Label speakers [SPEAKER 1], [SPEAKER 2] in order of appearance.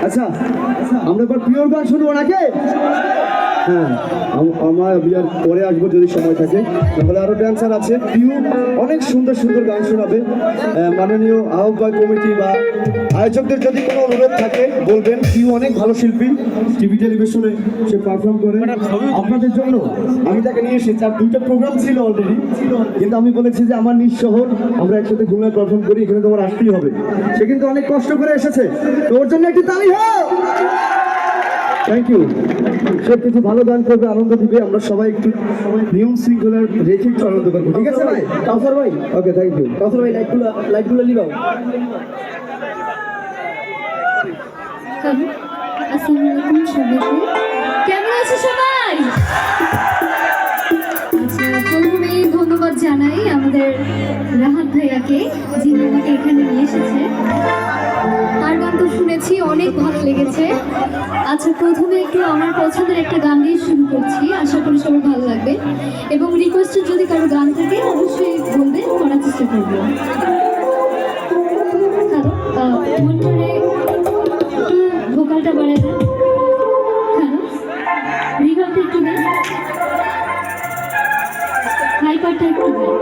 [SPEAKER 1] আচ্ছা, আমরা এবার পিওর গান শুনবো নাকি? হ্যাঁ, আমার বিয়ার পরে আসবো যদি সময় থাকে। তাহলে আরো ড্যান্সার আছে, পিউ অনেক সুন্দর সুন্দর গান শোনাবে। মাননীয় আহ্বায়ক কমিটি বা আয়োজকদের যদি কোনো অনুরোধ থাকে বলবেন। পিউ অনেক ভালো শিল্পী, টিভি টেলিভিশনে সে পারফর্ম করে। আপনাদের জন্য আমি তাকে নিয়ে এসেছি, আর 2টা প্রোগ্রাম ছিল অলরেডি, কিন্তু আমি বলেছি যে আমার নিজ শহর, আমরা একসাথে ঘুমিয়ে পারফর্ম করি, এখানে তোমার আসতেই হবে। সে কিন্তু অনেক কষ্ট করে এসেছে, তো ওর জন্য একটি তালি হোক। Thank you. সে কিছু ভালো গান করবে, আনন্দ দিবে, আমরা সবাই একটু নিয়ম শৃঙ্খলার রেখে একটু আনন্দ করবো, ঠিক আছে ভাই? কাউসার ভাই, ওকে, থ্যাংক ইউ। কাউসার ভাই, লাইটগুলো নিবাও।
[SPEAKER 2] আসসালামু আলাইকুম সবাইকে, কেমন আছো সবাই? আচ্ছা, প্রথমে ধন্যবাদ জানাই আমাদের রাহাত ভাইয়াকে, যিনি আমাকে এখানে নিয়ে এসেছে। তার গান তো শুনেছি, অনেক ভালো লেগেছে। আচ্ছা, প্রথমে একটু আমার পছন্দের একটা গান দিয়ে শুরু করছি, আশা করি সবার ভালো লাগবে। এবং রিকোয়েস্টের যদি কারো গান থাকে অবশ্যই বলবেন, করার চেষ্টা করবো। হ্যালো, মনিটরে একটু ভোকালটা বাড়ায় দেন। হ্যালো, রিভাবটা একটু দেন, হাইপারটা একটু দেন।